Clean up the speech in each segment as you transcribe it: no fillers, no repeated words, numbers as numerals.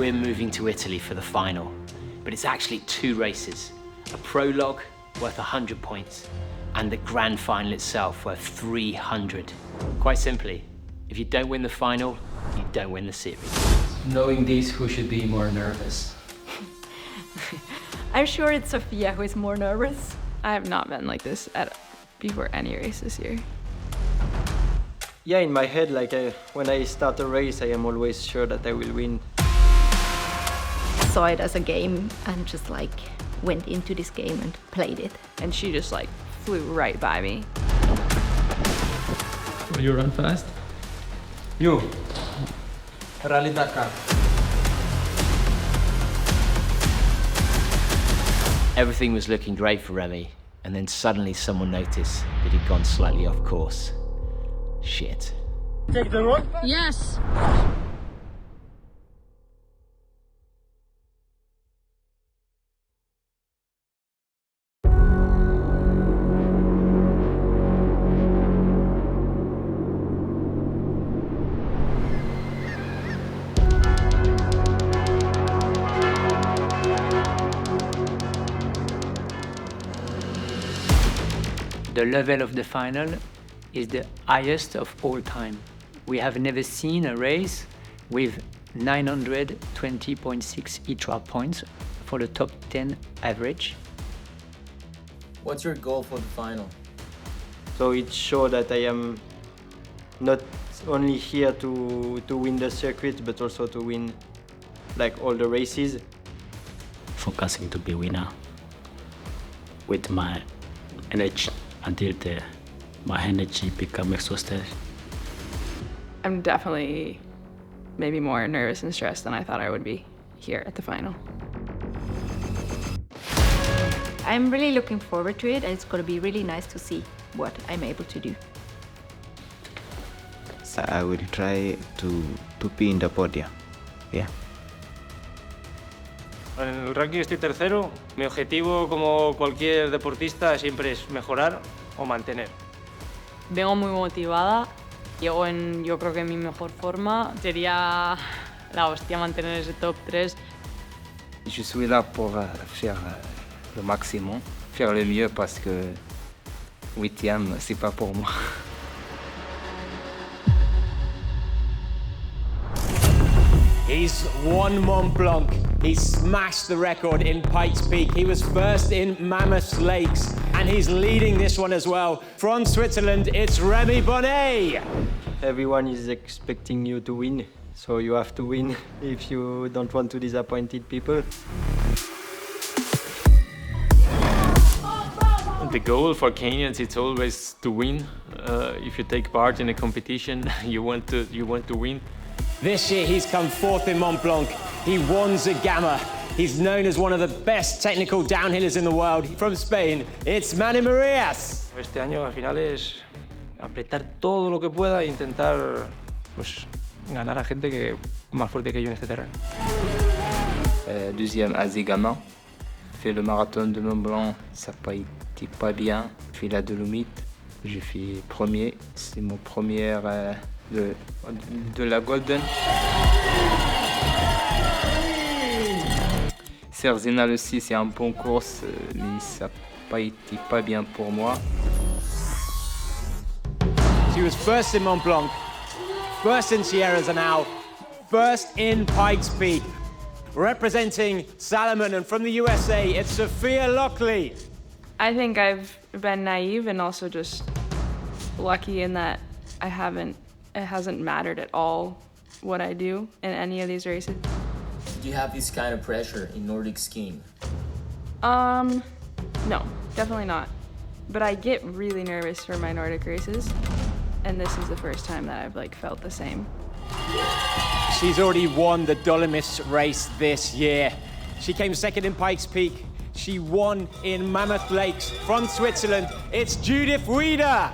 we're moving to Italy for the final, but it's actually 2 races. A prologue worth 100 points, and the grand final itself worth 300. Quite simply, if you don't win the final, you don't win the series. Knowing this, who should be more nervous? I'm sure it's Sophia who is more nervous. I have not been like this before any race this year. Yeah, in my head, when I start a race, I am always sure that I will win. Saw it as a game and just went into this game and played it. And she just flew right by me. Will you run fast? You. Rally Dakar. Everything was looking great for Rémi, and then suddenly someone noticed that he'd gone slightly off course. Shit. Take the road? Yes! The level of the final is the highest of all time. We have never seen a race with 920.6 ITRA points for the top 10 average. What's your goal for the final? So it shows that I am not only here to win the circuit, but also to win all the races. Focusing to be winner with my energy until my energy become exhausted. I'm definitely maybe more nervous and stressed than I thought I would be here at the final. I'm really looking forward to it, and it's going to be really nice to see what I'm able to do. So I will try to be in the podium. Yeah. En el ranking estoy tercero. Mi objetivo, como cualquier deportista, siempre es mejorar o mantener. Vengo muy motivada. Llego yo creo que en mi mejor forma. Sería la hostia mantener ese top 3. Je suis là pour faire le maximum, faire le mieux parce que 8e, c'est pas pour moi. He's won Mont Blanc. He smashed the record in Pikes Peak. He was first in Mammoth Lakes, and he's leading this one as well. From Switzerland, it's Rémi Bonnet. Everyone is expecting you to win, so you have to win if you don't want to disappoint people. The goal for Kenyans is always to win. If you take part in a competition, you want to win. This year he's come 4th in Mont Blanc. He won Zagama. He's known as one of the best technical downhillers in the world. From Spain, it's Manny Marias. Este año al final es apretar todo lo que pueda e intentar ganar a gente más fuerte que yo en este terreno. Deuxième à Zagama. Fait le marathon de Mont Blanc, ça n'a pas été pas bien. Fait la Dolomite, j'ai fait premier. C'est mon premier de la Golden. Cerzinal aussi, c'est un bon course, mais ça n'a pas été pas bien pour moi. She was first in Mont Blanc, first in Sierras, and now first in Pikes Peak. Representing Salomon, and from the USA, it's Sophia Lockley. I think I've been naive and also just lucky in that it hasn't mattered at all what I do in any of these races. Do you have this kind of pressure in Nordic skiing? No, definitely not. But I get really nervous for my Nordic races, and this is the first time that I've felt the same. She's already won the Dolomites race this year. She came 2nd in Pikes Peak. She won in Mammoth Lakes. From Switzerland, it's Judith Wieder.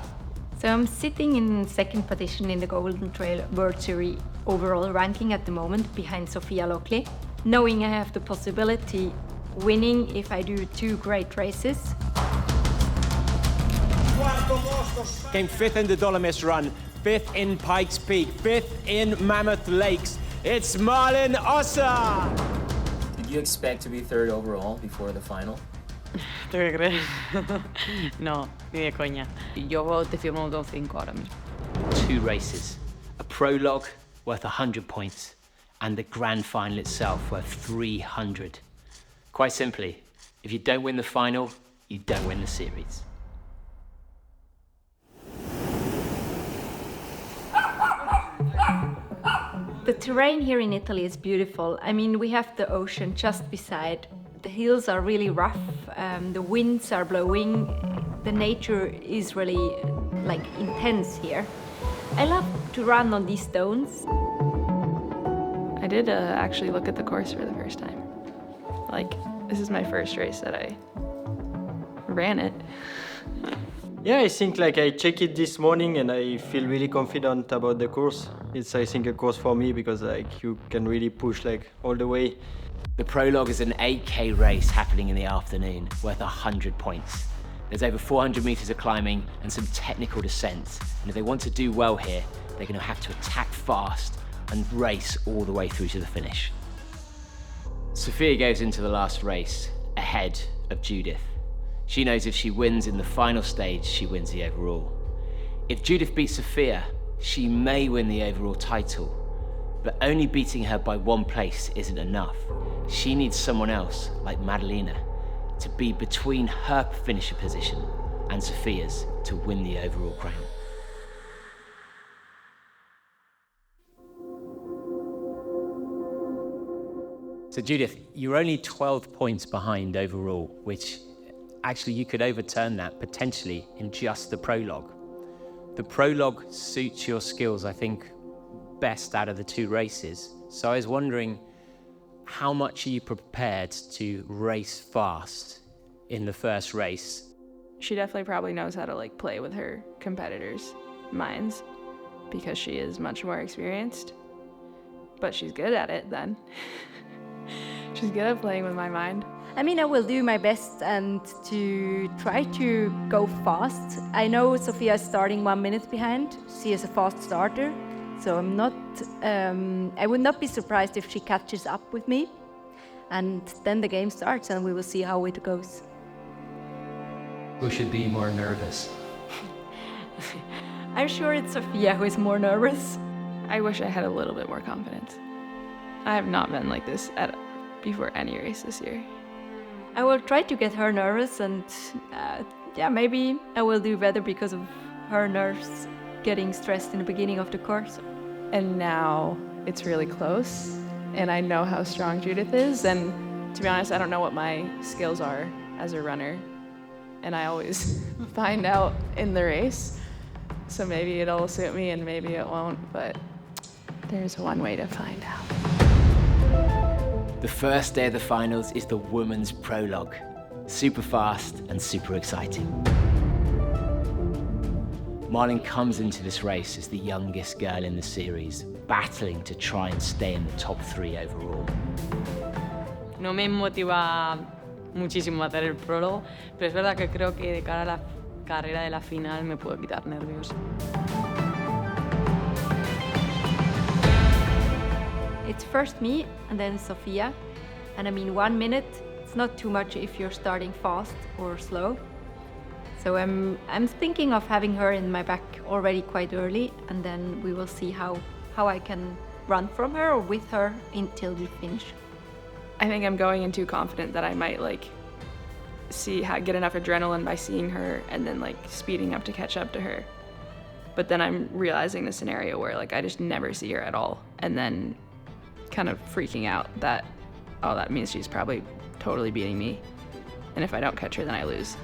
So I'm sitting in 2nd position in the Golden Trail World Series overall ranking at the moment, behind Sophia Lockley, knowing I have the possibility winning if I do 2 great races. Came 5th in the Dolomites run, 5th in Pikes Peak, 5th in Mammoth Lakes. It's Marlon Ossa. Did you expect to be third overall before the final? ¿Tú qué crees? No, ni de coña. Yo te firmo un top 5 ahora mismo. 2 races, a prologue worth 100 points, and the grand final itself worth 300. Quite simply, if you don't win the final, you don't win the series. The terrain here in Italy is beautiful. I mean, we have the ocean just beside. The hills are really rough, the winds are blowing. The nature is really intense here. I love to run on these stones. I did actually look at the course for the first time. This is my first race that I ran it. Yeah, I think I checked it this morning and I feel really confident about the course. It's, I think, a course for me because you can really push all the way. The Prologue is an 8K race happening in the afternoon, worth 100 points. There's over 400 meters of climbing and some technical descents. And if they want to do well here, they're going to have to attack fast and race all the way through to the finish. Sophia goes into the last race ahead of Judith. She knows if she wins in the final stage, she wins the overall. If Judith beats Sophia, she may win the overall title, but only beating her by 1 place isn't enough. She needs someone else, like Madalena, to be between her finisher position and Sophia's to win the overall crown. So Judith, you're only 12 points behind overall, which actually you could overturn that potentially in just the Prologue. The Prologue suits your skills, I think, best out of the 2 races. So I was wondering, how much are you prepared to race fast in the first race? She definitely probably knows how to play with her competitors' minds because she is much more experienced, but she's good at it then. She's good at playing with my mind. I mean, I will do my best and to try to go fast. I know Sophia is starting 1 minute behind. She is a fast starter, so I would not be surprised if she catches up with me. And then the game starts and we will see how it goes. Who should be more nervous? I'm sure it's Sophia who is more nervous. I wish I had a little bit more confidence. I have not been like this before any race this year. I will try to get her nervous and maybe I will do better because of her nerves getting stressed in the beginning of the course. And now it's really close and I know how strong Judith is, and to be honest, I don't know what my skills are as a runner, and I always find out in the race. So maybe it'll suit me and maybe it won't, but there's one way to find out. The first day of the finals is the women's Prologue. Super fast and super exciting. Marlon comes into this race as the youngest girl in the series, battling to try and stay in the top 3 overall. No me motiva muchísimo hacer el prólogo, pero es verdad que creo que de cara a la carrera de la final me puedo quitar nervios. It's first me and then Sophia. And I mean, 1 minute, it's not too much if you're starting fast or slow. So I'm thinking of having her in my back already quite early, and then we will see how I can run from her or with her until the finish. I think I'm going in too confident that I might get enough adrenaline by seeing her and then speeding up to catch up to her. But then I'm realizing the scenario where I just never see her at all, and then kind of freaking out that, oh, that means she's probably totally beating me. And if I don't catch her, then I lose.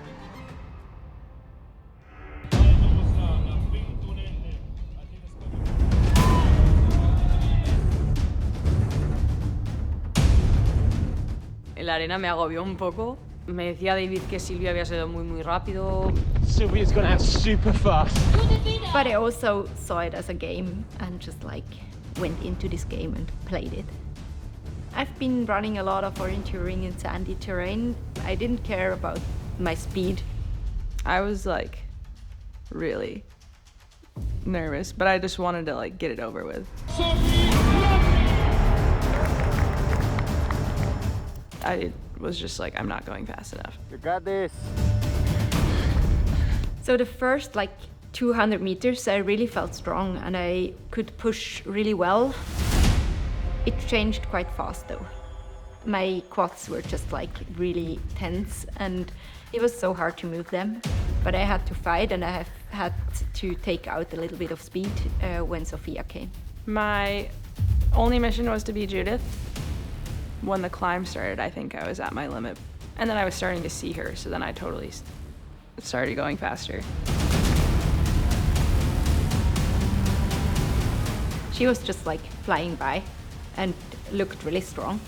En la arena me agobió un poco. Me decía David que Silvia había sido muy rápido. Sylvia's gonna have super fast. But I also saw it as a game and just went into this game and played it. I've been running a lot of orienteering in sandy terrain. I didn't care about my speed. I was really nervous, but I just wanted to get it over with. I was just like, I'm not going fast enough. You got this. So the first 200 meters, I really felt strong and I could push really well. It changed quite fast though. My quads were just really tense and it was so hard to move them. But I had to fight and I have had to take out a little bit of speed when Sophia came. My only mission was to be Judith. When the climb started, I think I was at my limit. And then I was starting to see her, so then I totally started going faster. She was just flying by and looked really strong.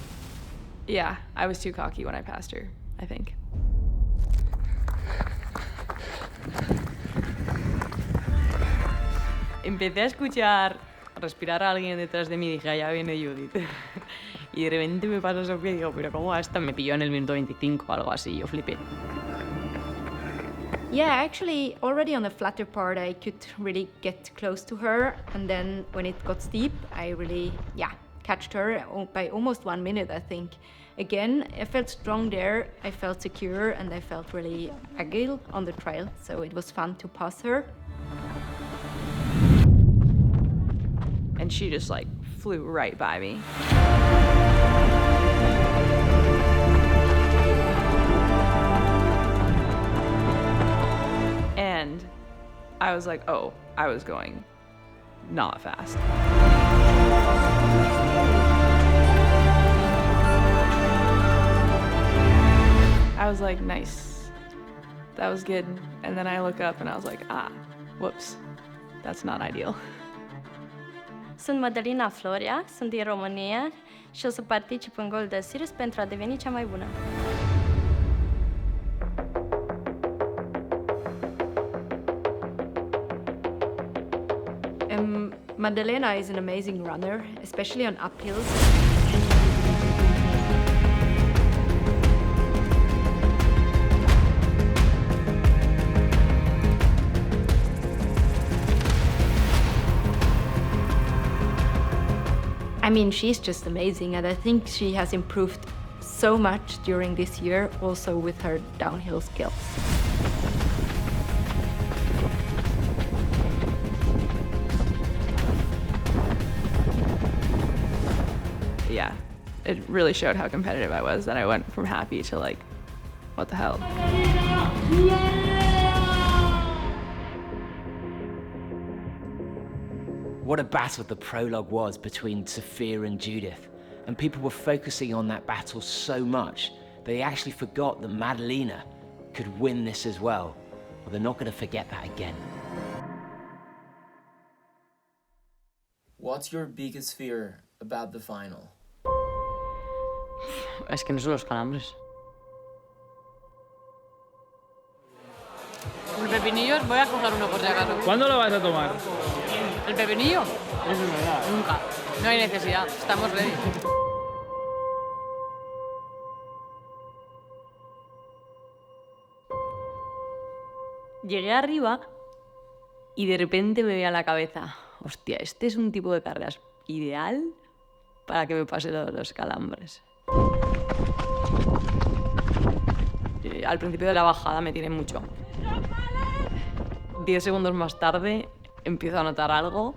Yeah, I was too cocky when I passed her, I think. Empecé a escuchar respirar a alguien detrás de mí y dije, allá viene Judith. Y de repente me pasa Sofía y digo, pero ¿cómo va esta? Me pilló en el minuto 25 o algo así, yo flipé. Yeah, actually, already on the flatter part, I could really get close to her. And then when it got steep, I really, catched her by almost 1 minute, I think. Again, I felt strong there, I felt secure, and I felt really agile on the trail. So it was fun to pass her. And she just flew right by me. And I was like, oh, I was going not fast. I was like, nice. That was good. And then I look up and I was like, whoops, that's not ideal. Sunt Madalina Florea, sunt din România și o să particip în Golden Series pentru a deveni cea mai bună. Madalena is an amazing runner, especially on uphills. I mean, she's just amazing, and I think she has improved so much during this year, also with her downhill skills. Yeah, it really showed how competitive I was, that I went from happy to what the hell? What a battle the prologue was between Sophia and Judith. And people were focusing on that battle so much, they actually forgot that Madalina could win this as well. Well, they're not going to forget that again. What's your biggest fear about the final? Es que no son los calambres. El pepinillo, voy a coger uno por si acaso. ¿Cuándo lo vas a tomar? ¿El pepinillo? Eso es verdad. Nunca. No hay necesidad. Estamos ready. Llegué arriba y de repente me veía a la cabeza, hostia, este es un tipo de carreras ideal para que me pase los calambres. Al principio de la bajada me tiré mucho. 10 segundos más tarde empiezo a notar algo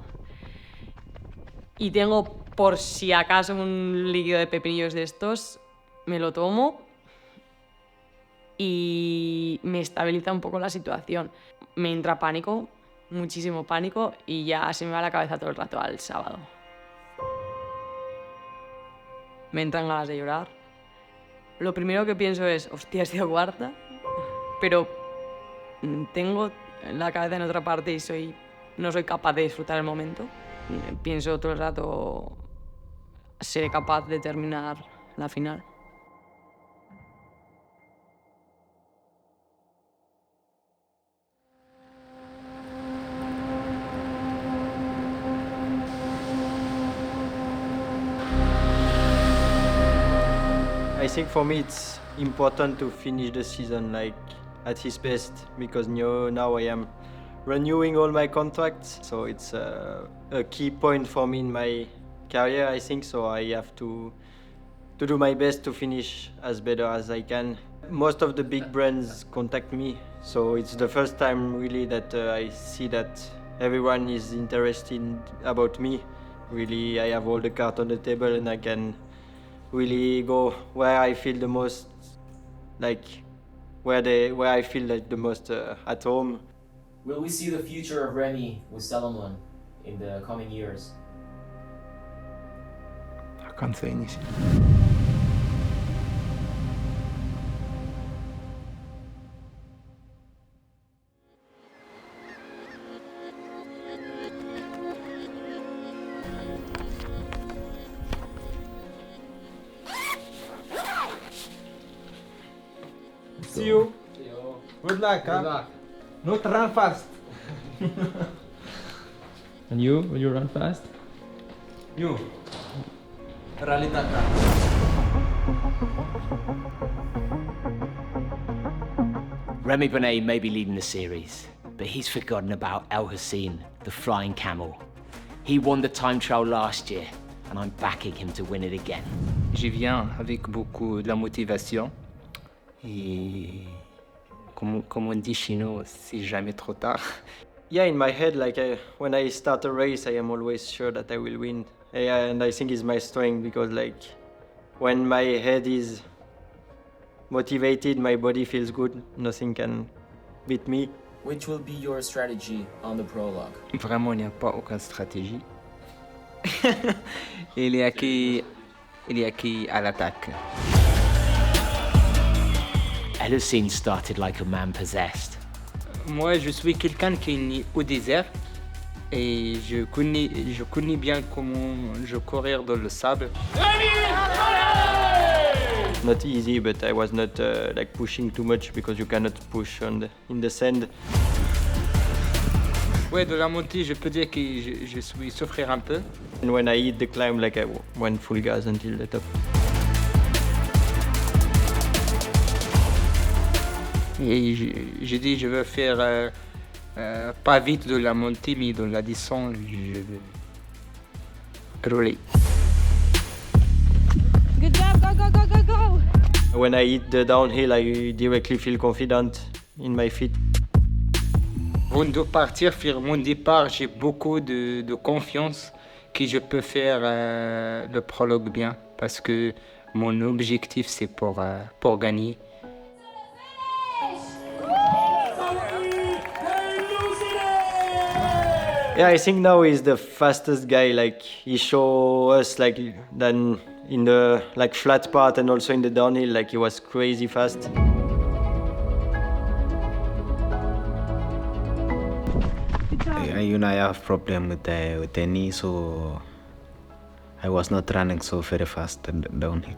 y tengo por si acaso un líquido de pepinillos de estos, me lo tomo y me estabiliza un poco la situación. Me entra pánico, muchísimo pánico, y ya se me va la cabeza todo el rato al sábado. Me entran ganas de llorar. Lo primero que pienso es, hostia, he sido cuarta, pero tengo la cabeza en otra parte y no soy capaz de disfrutar el momento. Pienso todo el rato, seré capaz de terminar la final. I think for me it's important to finish the season at his best, because now I am renewing all my contracts, so it's a key point for me in my career, I think. So I have to to do my best to finish as better as I can. Most of the big brands contact me, so it's the first time really that I see that everyone is interested about me. Really, I have all the cards on the table and I can really go where I feel the most, like where I feel like the most at home. Will we see the future of Rémi with Salomon in the coming years? I can't say anything. See you. Good luck, huh? Good luck. Not run fast. And you? Will you run fast? You. Rally Dakar. Rémi Bonnet may be leading the series, but he's forgotten about El Hussein, the flying camel. He won the time trial last year, and I'm backing him to win it again. J'y viens avec beaucoup de la motivation et comme on dit chez nous, c'est jamais trop tard. Yeah, in my head, like when I start a race, I am always sure that I will win. And I think it's my strength because like when my head is motivated, my body feels good, nothing can beat me. Which will be your strategy on the prologue? Vraiment, il n'y a pas aucune stratégie. Il y a qui à l'attaque. El Hussein started like a man possessed. Moi, je suis quelqu'un qui est né au désert et je connais bien comment je courir dans le sable. Not easy, but I was not like pushing too much because you cannot push in the sand. Ouais, de la montée, je peux dire que je suis souffrir un peu. And when I hit the climb, like I went full gas until the top. Et j'ai dit, je veux faire pas vite de la montée, mais dans la descente, je veux rouler. Good job, go, go, go, go, go! When I hit the downhill, I directly feel confident in my feet. Avant de partir sur mon départ, j'ai beaucoup de confiance que je peux faire le prologue bien, parce que mon objectif, c'est pour gagner. Yeah, I think now he's the fastest guy. Like he show us like then in the like flat part and also in the downhill, like he was crazy fast. I have problem with the knee, so I was not running so very fast downhill.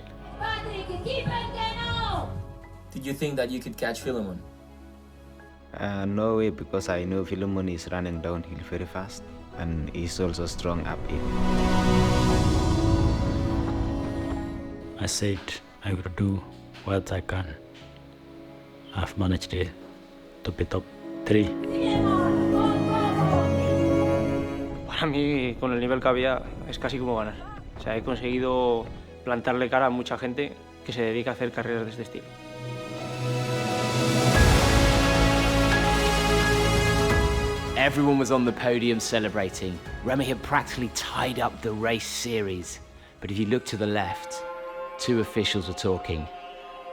Did you think that you could catch Philemon? No way, because I know Philemon is running downhill very fast and he's also strong uphill. I said I will do what I can. I've managed it to be top 3. Para mí, con el nivel que había, es casi como ganar. O sea, he conseguido plantarle cara a mucha gente que se dedica a hacer carreras de este estilo. Everyone was on the podium celebrating. Rémi had practically tied up the race series. But if you look to the left, 2 officials were talking,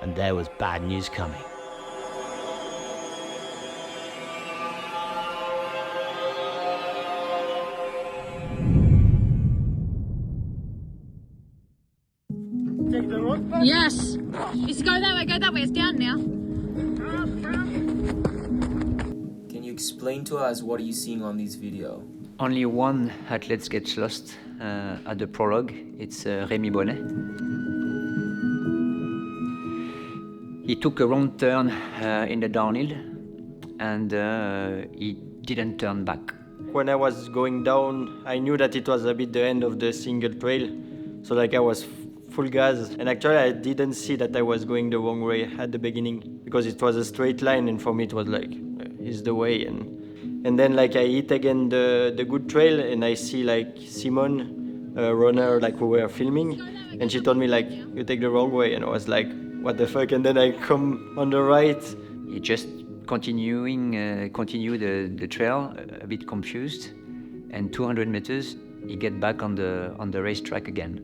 and there was bad news coming. Yes! It's go that way, it's down now. Can you explain to us what are you seeing on this video? Only one athlete gets lost at the prologue. It's Rémi Bonnet. He took a wrong turn in the downhill and he didn't turn back. When I was going down, I knew that it was a bit the end of the single trail. So like I was full gas, and actually I didn't see that I was going the wrong way at the beginning because it was a straight line, and for me it was like, is the way. And then like I hit again the good trail, and I see like Simon runner like we were filming, and she told me like, you take the wrong way, and I was like, what the fuck? And then I come on the right. He just continue the trail, a bit confused, and 200 meters he get back on the racetrack again.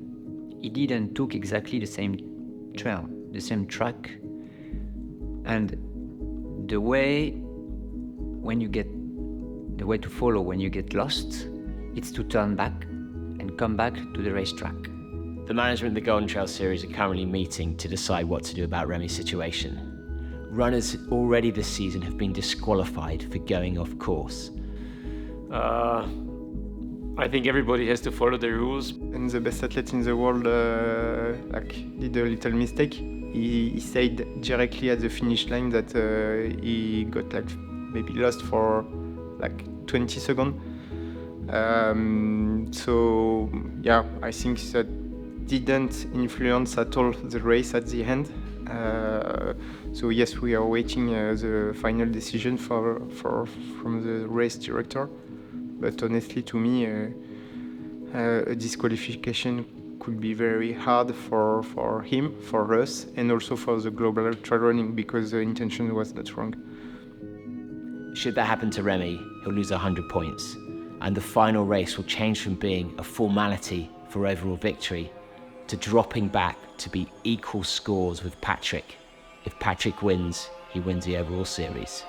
He didn't took exactly the same trail, the same track, and the way to follow when you get lost, it's to turn back and come back to the racetrack. The management of the Golden Trail Series are currently meeting to decide what to do about Rémi's situation. Runners already this season have been disqualified for going off course. I think everybody has to follow the rules. And the best athlete in the world did a little mistake. He said directly at the finish line that he got maybe lost for 20 seconds. So yeah, I think that didn't influence at all the race at the end. So yes, we are waiting the final decision from the race director. But honestly, to me, a disqualification could be very hard for him, for us, and also for the global trail running, because the intention was not wrong. Should that happen to Rémi, he'll lose 100 points, and the final race will change from being a formality for overall victory to dropping back to be equal scores with Patrick. If Patrick wins, he wins the overall series.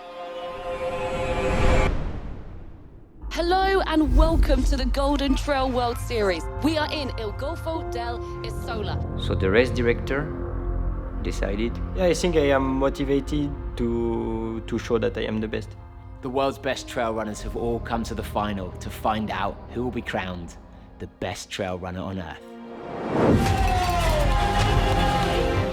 Hello and welcome to the Golden Trail World Series. We are in Il Golfo del Isola. So the race director decided? Yeah, I think I am motivated to show that I am the best. The world's best trail runners have all come to the final to find out who will be crowned the best trail runner on earth.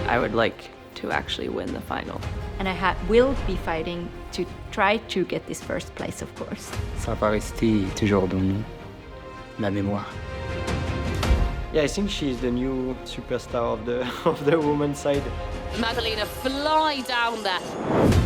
I would like to actually win the final. And I will be fighting to try to get this first place, of course. Ça va rester toujours dans la mémoire. Yeah, I think she's the new superstar of the women's side. Madalena, fly down there.